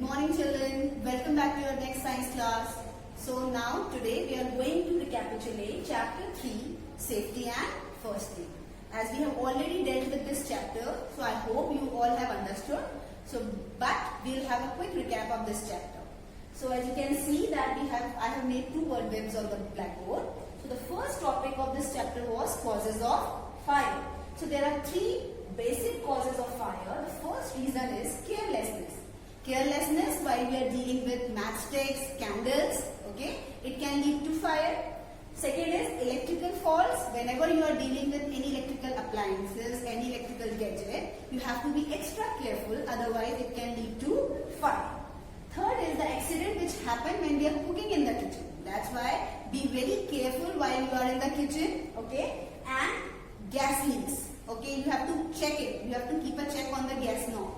morning children, welcome back to your next science class. So now today we are going to recapitulate chapter 3, safety and first aid. As we have already dealt with this chapter, so I hope you all have understood. But we'll have a quick recap of this chapter. So as you can see that I have made 2 word webs on the blackboard. So the first topic of this chapter was causes of fire. So there are 3 basic causes of fire. The first reason is carelessness. Carelessness while we are dealing with matchsticks, candles, okay, it can lead to fire. Second is electrical faults. Whenever you are dealing with any electrical appliances, any electrical gadget, you have to be extra careful, otherwise it can lead to fire. Third is the accident which happen when we are cooking in the kitchen. That's why be very careful while you are in the kitchen, okay, and gas leaks, okay, you have to check it, you have to keep a check on the gas knob.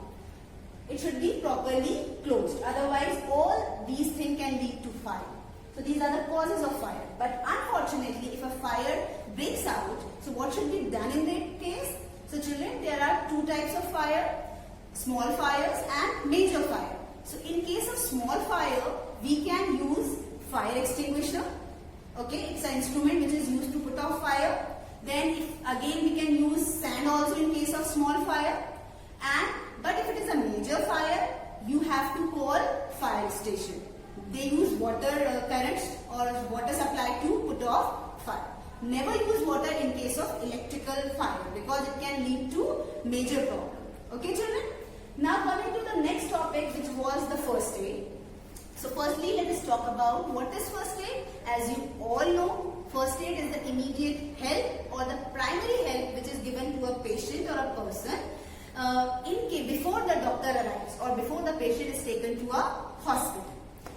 It should be properly closed, otherwise all these things can lead to fire. So these are the causes of fire. But unfortunately, if a fire breaks out, so what should be done in that case? So children, there are 2 types of fire, small fires and major fire. So in case of small fire, we can use fire extinguisher. Okay, it's an instrument which is used to put off fire. Then again we can use sand also in case of small fire. But if it is a major fire, you have to call fire station. They use water currents or water supply to put off fire. Never use water in case of electrical fire because it can lead to major problem. Okay children? Now coming to the next topic, which was the first aid. So firstly, let us talk about what is first aid. As you all know, first aid is the immediate help or the primary help which is given to a patient or a person before the doctor arrives or before the patient is taken to a hospital.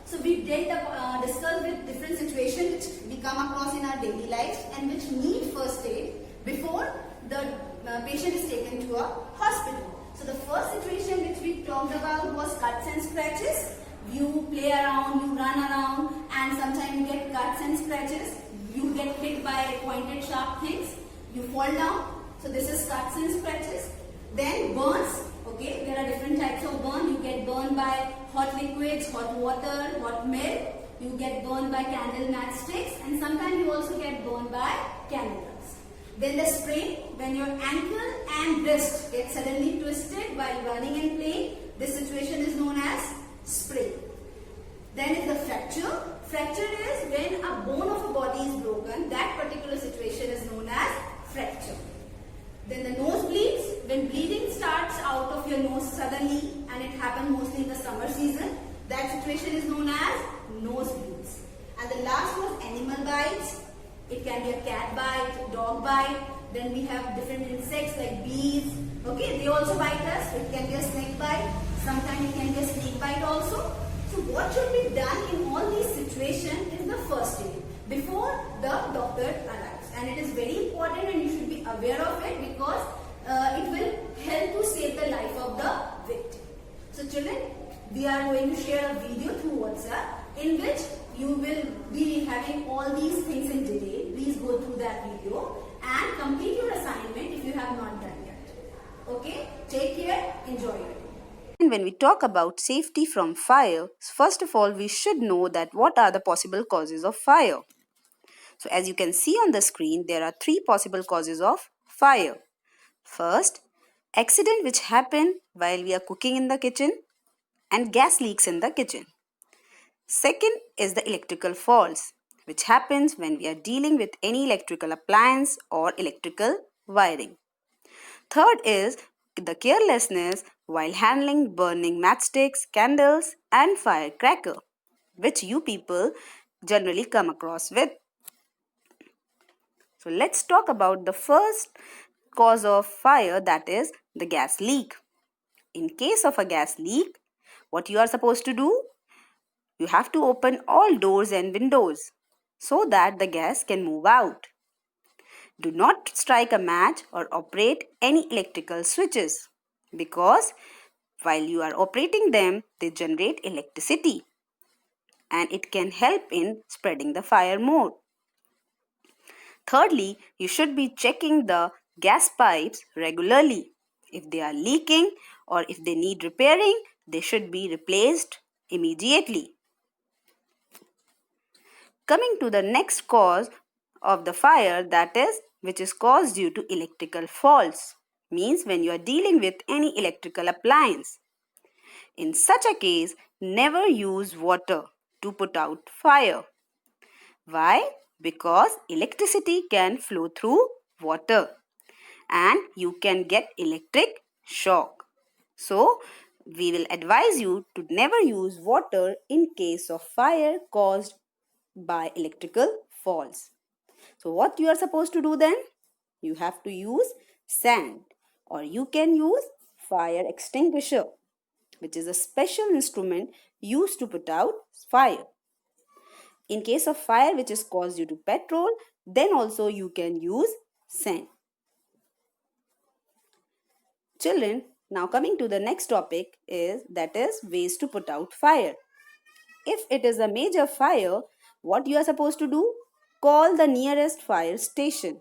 So we discussed with different situations which we come across in our daily lives and which need first aid before the patient is taken to a hospital. So the first situation which we talked about was cuts and scratches. You play around, you run around, and sometimes you get cuts and scratches. You get hit by pointed sharp things. You fall down. So this is cuts and scratches. Then burns. Okay, there are different types of burn. You get burned by hot liquids, hot water, hot milk. You get burned by candle matchsticks, and sometimes you also get burned by candles. Then the sprain, when your ankle and wrist get suddenly twisted while running and playing. This situation is known as sprain. Then is the fracture. Fracture is when a bone of a body is broken. That particular situation is known as fracture. Then the nose bleeds, when bleeding starts out of your nose suddenly, and it happens mostly in the summer season. That situation is known as nosebleeds. And the last was animal bites. It can be a cat bite, dog bite. Then we have different insects like bees. Okay, they also bite us. It can be a snake bite. Sometimes it can be a snake bite also. So what should be done in all these situations is the first aid before the doctor arrives. And it is very important and you should be aware of it because it will help to save the life of the victim. So children, we are going to share a video through WhatsApp in which you will be having all these things in detail. Please go through that video and complete your assignment if you have not done yet. Okay, take care, enjoy it. And when we talk about safety from fire, first of all, we should know that what are the possible causes of fire. So as you can see on the screen, there are 3 possible causes of fire. First, accident which happen while we are cooking in the kitchen and gas leaks in the kitchen. Second is the electrical faults which happens when we are dealing with any electrical appliance or electrical wiring. Third is the carelessness while handling burning matchsticks, candles and firecracker, which you people generally come across with. So let's talk about the first cause of fire, that is the gas leak. In case of a gas leak, what you are supposed to do? You have to open all doors and windows so that the gas can move out. Do not strike a match or operate any electrical switches because while you are operating them, they generate electricity and it can help in spreading the fire more. Thirdly, you should be checking the gas pipes regularly. If they are leaking or if they need repairing, they should be replaced immediately. Coming to the next cause of the fire, that is, which is caused due to electrical faults, means when you are dealing with any electrical appliance. In such a case, never use water to put out fire. Why? Because electricity can flow through water and you can get electric shock. So, we will advise you to never use water in case of fire caused by electrical faults. So, what you are supposed to do then? You have to use sand, or you can use fire extinguisher, which is a special instrument used to put out fire. In case of fire which is caused due to petrol, then also you can use sand. Children, now coming to the next topic is ways to put out fire. If it is a major fire, what you are supposed to do? Call the nearest fire station.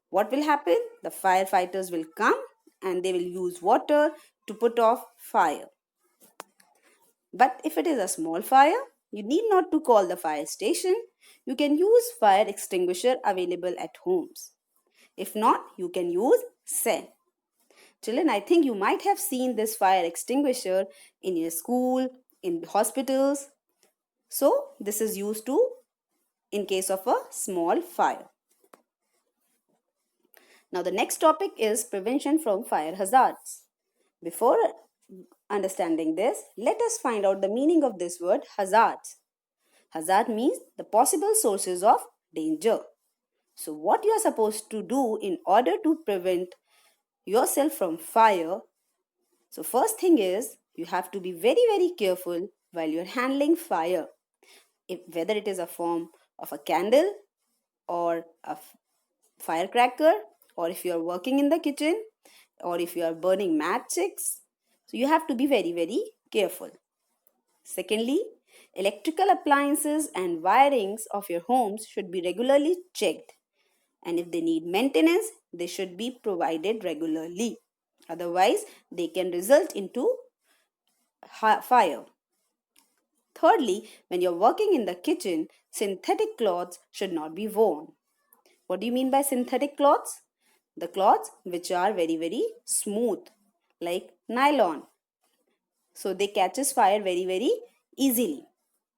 What will happen? The firefighters will come and they will use water to put off fire. But if it is a small fire, you need not to call the fire station. You can use fire extinguisher available at homes. If not, you can use sand. Children, I think you might have seen this fire extinguisher in your school, in hospitals. So, this is used in case of a small fire. Now, the next topic is prevention from fire hazards. Before understanding this, let us find out the meaning of this word hazards. Hazard means the possible sources of danger. So, what you are supposed to do in order to prevent yourself from fire? So, first thing is you have to be very, very careful while you are handling fire. Whether it is a form of a candle or a firecracker, or if you are working in the kitchen, or if you are burning matchsticks, so you have to be very, very careful. Secondly, electrical appliances and wirings of your homes should be regularly checked. And if they need maintenance, they should be provided regularly. Otherwise, they can result into fire. Thirdly, when you're working in the kitchen, synthetic cloths should not be worn. What do you mean by synthetic cloths? The cloths which are very, very smooth, like nylon. So they catches fire very, very easily.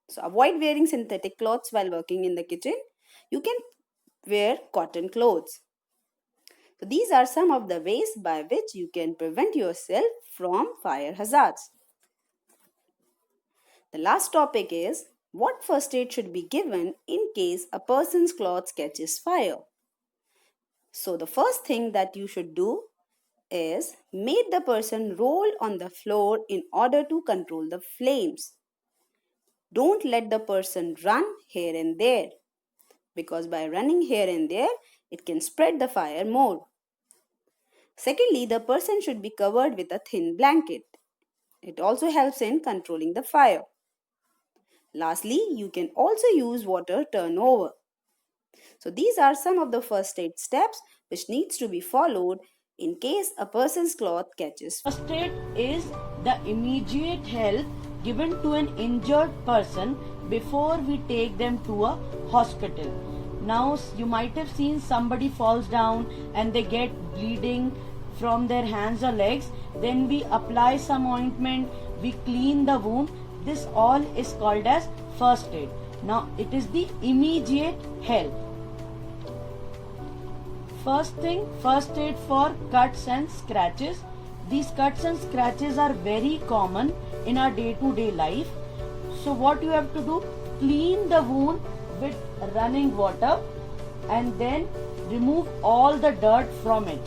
So avoid wearing synthetic cloths while working in the kitchen. You can wear cotton clothes. So these are some of the ways by which you can prevent yourself from fire hazards. The last topic is what first aid should be given in case a person's clothes catches fire. So the first thing that you should do is make the person roll on the floor in order to control the flames. Don't let the person run here and there, because by running here and there, it can spread the fire more. Secondly, the person should be covered with a thin blanket. It also helps in controlling the fire. Lastly, you can also use water turnover. So these are some of the first aid steps which needs to be followed in case a person's cloth catches fire. First aid is the immediate help given to an injured person before we take them to a hospital. Now you might have seen somebody falls down and they get bleeding from their hands or legs. Then we apply some ointment, we clean the wound. This all is called as first aid. Now it is the immediate help. First thing, first aid for cuts and scratches. These cuts and scratches are very common in our day-to-day life. So what you have to do, clean the wound with running water and then remove all the dirt from it.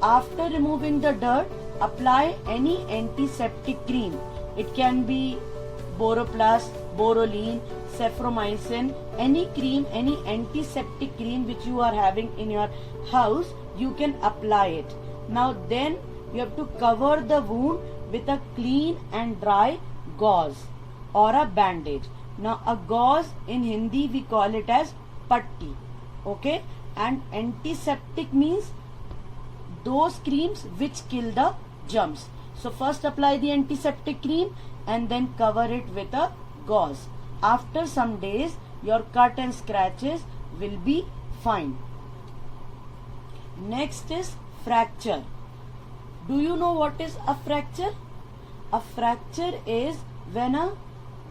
After removing the dirt, apply any antiseptic cream. It can be Boroplast, Boroline, Cephomycin, any cream, any antiseptic cream which you are having in your house, you can apply it. Now then you have to cover the wound with a clean and dry gauze or a bandage. Now a gauze in Hindi we call it as patti. Okay, and antiseptic means those creams which kill the germs. So first apply the antiseptic cream and then cover it with a gauze. After some days, your cut and scratches will be fine. Next is fracture. Do you know what is a fracture? A fracture is when a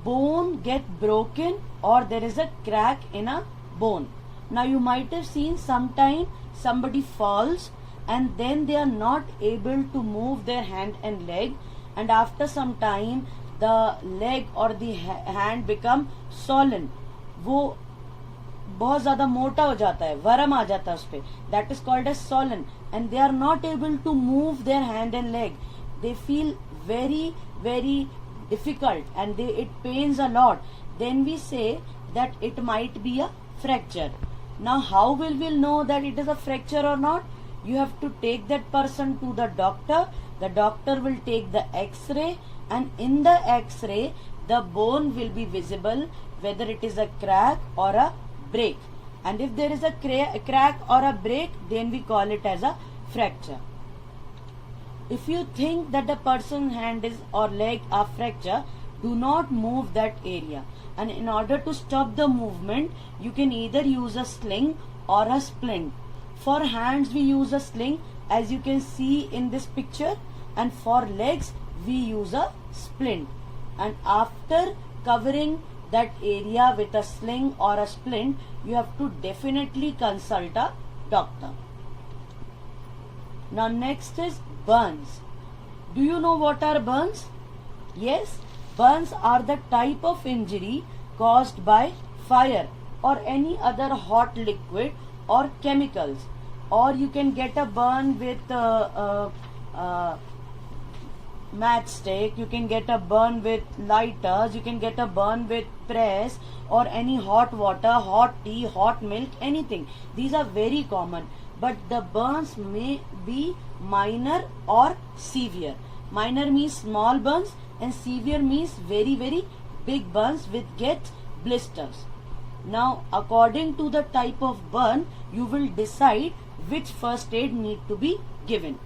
bone gets broken or there is a crack in a bone. Now you might have seen sometime somebody falls and then they are not able to move their hand and leg, and after some time the leg or the hand become swollen. वो बहुत ज़्यादा मोटा हो जाता है, वरम आ जाता है उस पे. That is called as swollen, and they are not able to move their hand and leg. They feel very, very difficult and it pains a lot. Then we say that it might be a fracture. Now how will we know that it is a fracture or not? You have to take that person to the doctor. The doctor will take the X-ray, and in the X-ray the bone will be visible whether it is a crack or a break. And if there is a crack or a break, then we call it as a fracture. If you think that the person's hand is or leg are fracture, do not move that area. And in order to stop the movement, you can either use a sling or a splint. For hands we use a sling, as you can see in this picture, and for legs we use a splint. And after covering that area with a sling or a splint, you have to definitely consult a doctor. Now next is burns. Do you know what are burns? Yes, burns are the type of injury caused by fire or any other hot liquid or chemicals. Or you can get a burn with matchstick, you can get a burn with lighters, you can get a burn with press or any hot water, hot tea, hot milk, anything. These are very common, but the burns may be minor or severe. Minor means small burns and severe means very, very big burns which get blisters. Now according to the type of burn, you will decide which first aid need to be given.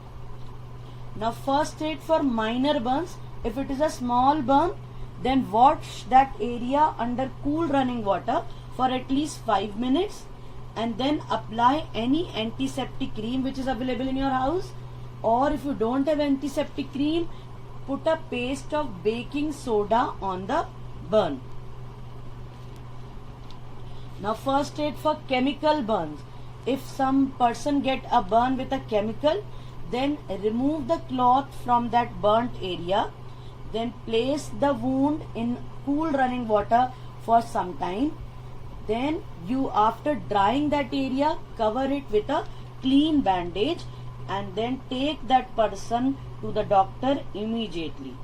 Now first aid for minor burns, if it is a small burn, then wash that area under cool running water for at least 5 minutes and then apply any antiseptic cream which is available in your house, or if you don't have antiseptic cream, put a paste of baking soda on the burn. Now first aid for chemical burns. If some person get a burn with a chemical, then remove the cloth from that burnt area, then place the wound in cool running water for some time. Then you, after drying that area, cover it with a clean bandage and then take that person to the doctor immediately.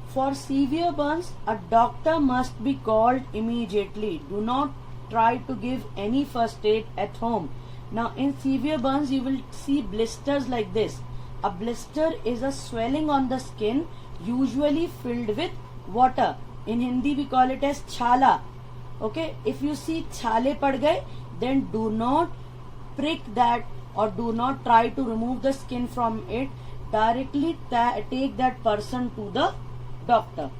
For severe burns, a doctor must be called immediately. Do not try to give any first aid at home. Now in severe burns you will see blisters like this. A blister is a swelling on the skin usually filled with water. In Hindi we call it as chala. Okay, if you see chale pad gaye, then do not prick that or do not try to remove the skin from it. Directly take that person to the doctor.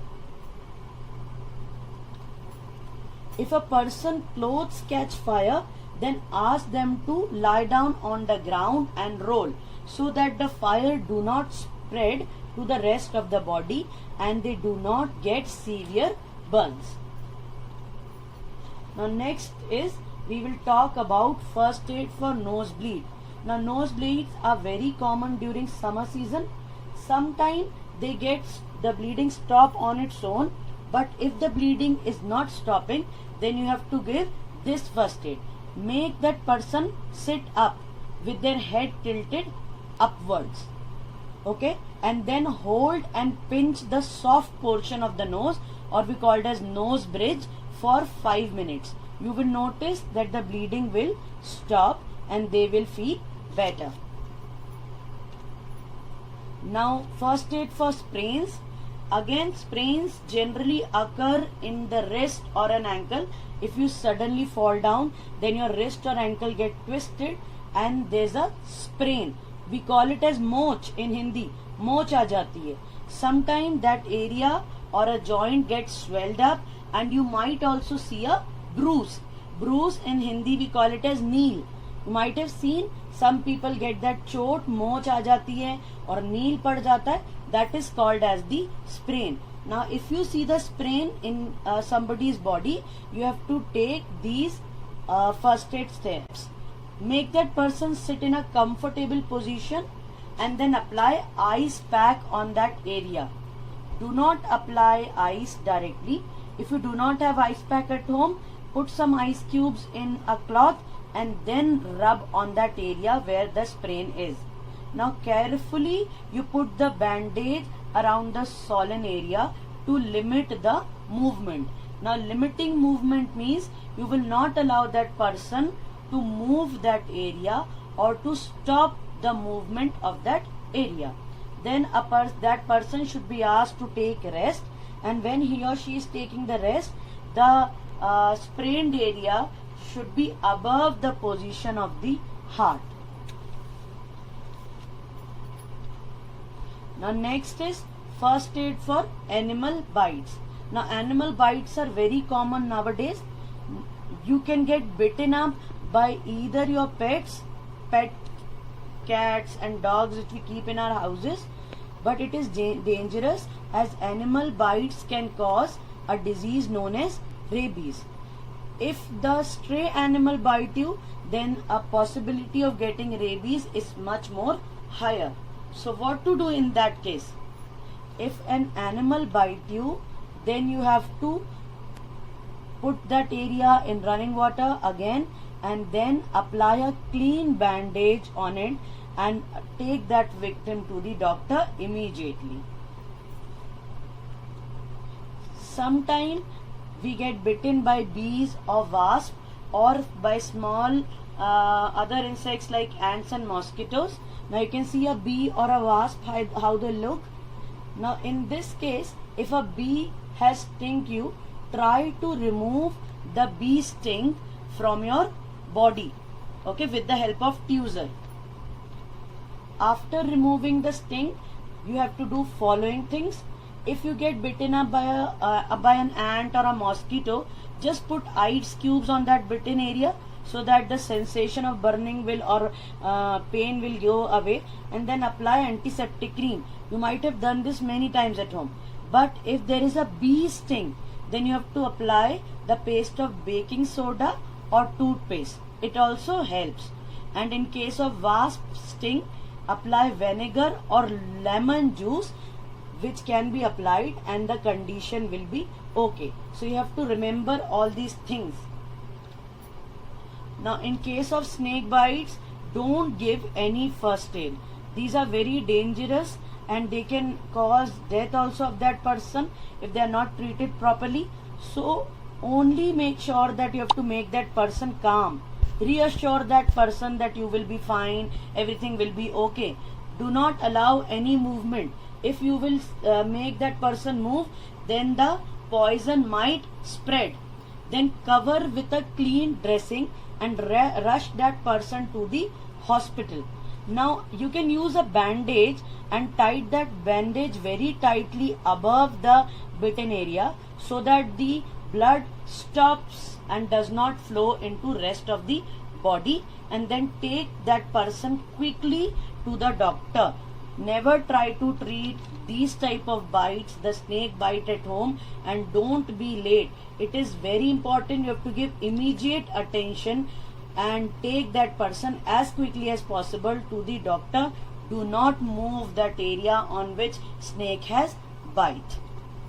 If a person's clothes catch fire, then ask them to lie down on the ground and roll so that the fire do not spread to the rest of the body and they do not get severe burns. Now next is we will talk about first aid for nosebleed. Now nosebleeds are very common during summer season. Sometimes they get the bleeding stop on its own, but if the bleeding is not stopping, then you have to give this first aid. Make that person sit up with their head tilted upwards, okay, and then hold and pinch the soft portion of the nose, or we call it as nose bridge, for 5 minutes. You will notice that the bleeding will stop and they will feel better. Now first aid for sprains. Again, sprains generally occur in the wrist or an ankle. If you suddenly fall down, then your wrist or ankle get twisted and there's a sprain. we call it as moch in Hindi. Moch aa jati hai. Sometime that area or a joint gets swelled up, and you might also see a bruise. Bruise in Hindi we call it as kneel. You might have seen some people get that chot, moch aa jati hai or kneel pad jata hai. That is called as the sprain. Now if you see the sprain in somebody's body, you have to take these first aid steps. Make that person sit in a comfortable position and then apply ice pack on that area. Do not apply ice directly. If you do not have ice pack at home, put some ice cubes in a cloth and then rub on that area where the sprain is. Now carefully you put the bandage around the swollen area to limit the movement. Now limiting movement means you will not allow that person to move that area or to stop the movement of that area. Then that person should be asked to take rest, and when he or she is taking the rest, the sprained area should be above the position of the heart. Now next is first aid for animal bites. Now animal bites are very common nowadays. You can get bitten up by either your pet cats and dogs which we keep in our houses, but it is dangerous as animal bites can cause a disease known as rabies. If the stray animal bite you, then a possibility of getting rabies is much more higher. So what to do in that case? If an animal bite you, then you have to put that area in running water again and then apply a clean bandage on it and take that victim to the doctor immediately. Sometimes we get bitten by bees or wasps or by small other insects like ants and mosquitoes. Now you can see a bee or a wasp, how they look. Now in this case, if a bee has stung you, try to remove the bee sting from your body, okay, with the help of tweezer. After removing the sting, you have to do following things. If you get bitten up by an ant or a mosquito, just put ice cubes on that bitten area so that the sensation of burning will or pain will go away, and then apply antiseptic cream. You might have done this many times at home. But if there is a bee sting, then you have to apply the paste of baking soda or toothpaste. It also helps. And in case of wasp sting, apply vinegar or lemon juice, which can be applied and the condition will be okay. So you have to remember all these things. Now in case of snake bites, don't give any first aid. These are very dangerous and they can cause death also of that person if they are not treated properly. So only make sure that you have to make that person calm. Reassure that person that you will be fine, everything will be okay. Do not allow any movement. If you will make that person move, then the poison might spread. Then cover with a clean dressing and rush that person to the hospital. Now you can use a bandage and tie that bandage very tightly above the bitten area so that the blood stops and does not flow into rest of the body, and then take that person quickly to the doctor. Never try to treat these type of bites, the snake bite, at home, and don't be late. It is very important. You have to give immediate attention and take that person as quickly as possible to the doctor. Do not move that area on which snake has bite.